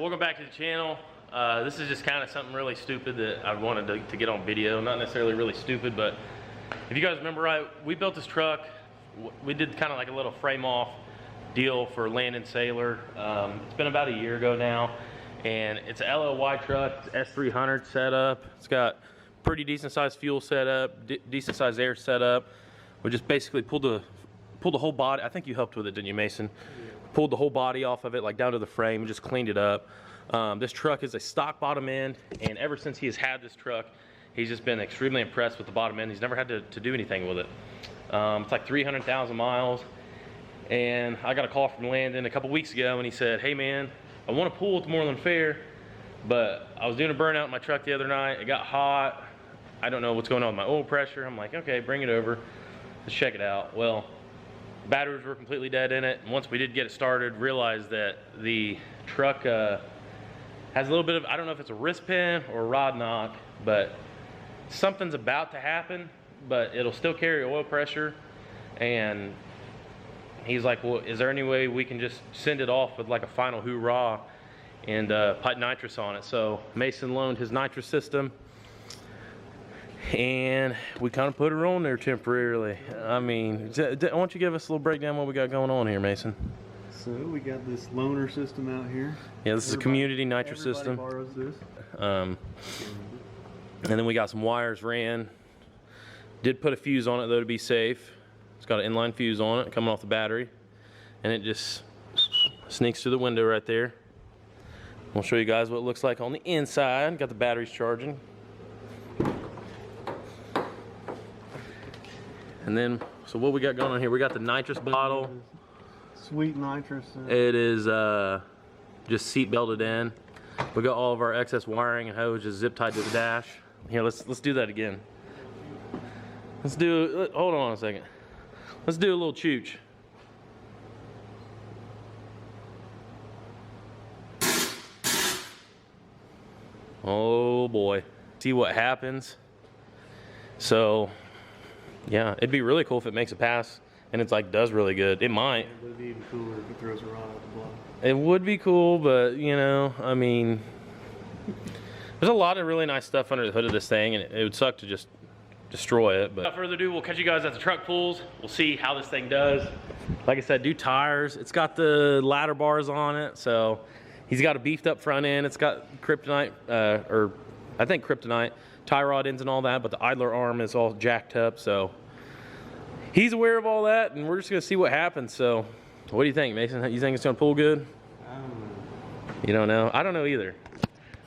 welcome back to the channel. This is just kind of something really stupid that I wanted to get on video. Not necessarily really stupid, but if you guys remember right, we built this truck. We did kind of like a little frame off deal for Landon Sailor. It's been about a year ago now, and it's a LLY truck. It's S300 setup. It's got pretty decent sized fuel setup, decent sized air setup. We just basically pulled the whole body. I think you helped with it, didn't you, Mason? Pulled the whole body off of it, like down to the frame, and just cleaned it up. This truck is a stock bottom end, and ever since he has had this truck, he's just been extremely impressed with the bottom end. He's never had to do anything with it. It's like 300,000 miles, and I got a call from Landon a couple weeks ago, and he said, hey man, I want to pull at the Mooreland Fair, but I was doing a burnout in my truck the other night. It got hot. I don't know what's going on with my oil pressure. I'm like, okay, bring it over. Let's check it out. Well, batteries were completely dead in it. And once we did get it started, realized that the truck has a little bit of, I don't know if it's a wrist pin or a rod knock, but something's about to happen, but it'll still carry oil pressure. And he's like, well, is there any way we can just send it off with like a final hoorah and put nitrous on it? So Mason loaned his nitrous system, and we kind of put her on there temporarily. I mean, why don't you give us a little breakdown what we got going on here, Mason? So we got this loaner system out here. Yeah, this is a community nitrous system. Borrows this. And then we got some wires ran. Did put a fuse on it though to be safe. It's got an inline fuse on it coming off the battery, and it just sneaks through the window right there. We'll show you guys what it looks like on the inside. Got the batteries charging. And then, so what we got going on here, we got the nitrous bottle. Sweet nitrous. It is just seat belted in. We got all of our excess wiring and hose just zip tied to the dash. Here, let's do that again. Hold on a second. Let's do a little chooch. Oh boy. See what happens. So, yeah, it'd be really cool if it makes a pass and it's like does really good. It might. It would be even cooler if it throws a rod out the block. It would be cool, but you know, I mean, there's a lot of really nice stuff under the hood of this thing, and it would suck to just destroy it. But without further ado, we'll catch you guys at the truck pulls. We'll see how this thing does. Like I said, do tires. It's got the ladder bars on it, so he's got a beefed up front end. It's got kryptonite, or I think kryptonite tie rod ends and all that, but the idler arm is all jacked up, so he's aware of all that, and we're just gonna see what happens. So what do you think, Mason? You think it's gonna pull good? I don't know. You don't know? I don't know either.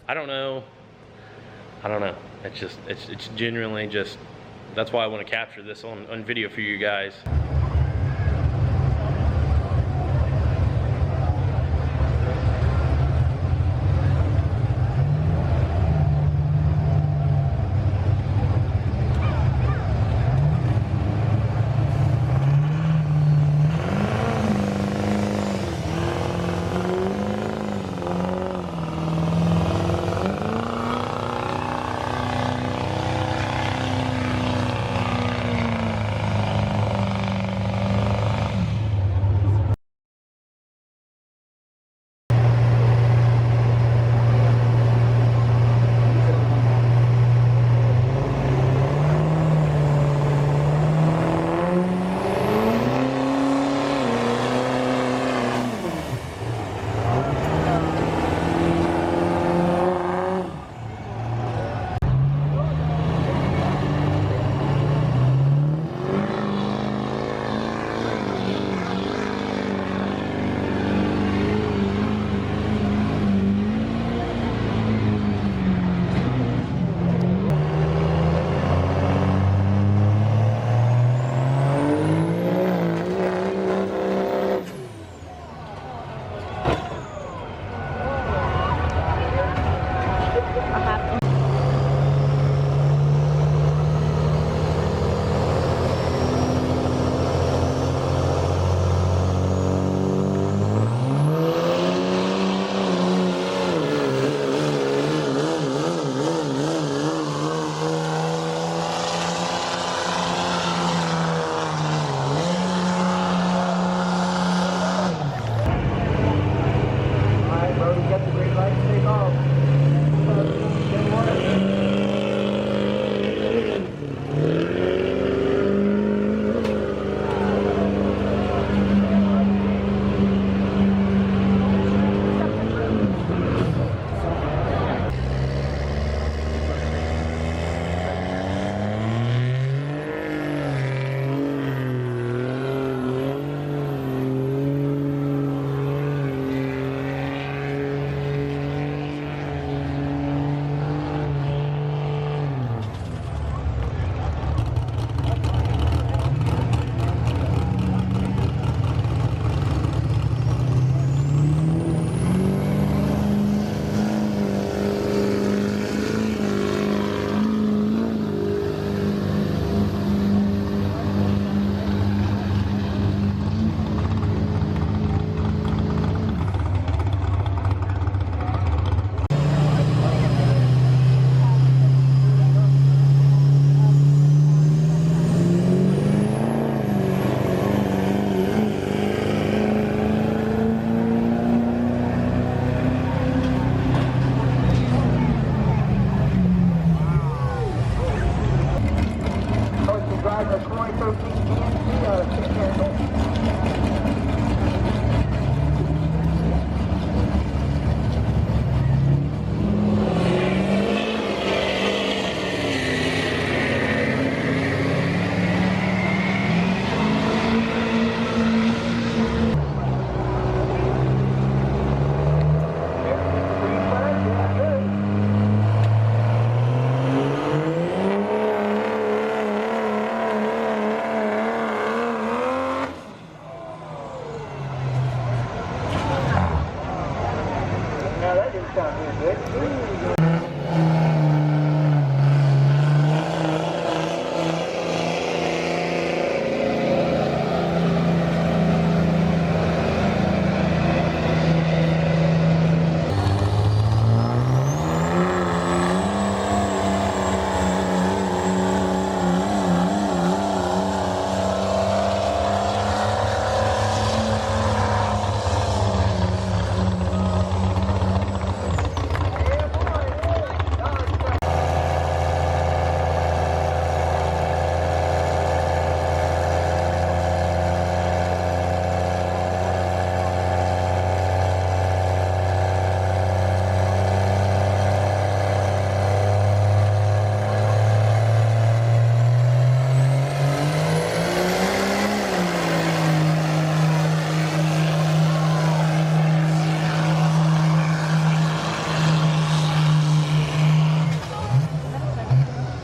I don't know. It's genuinely just, that's why I want to capture this on video for you guys. down here, Dick.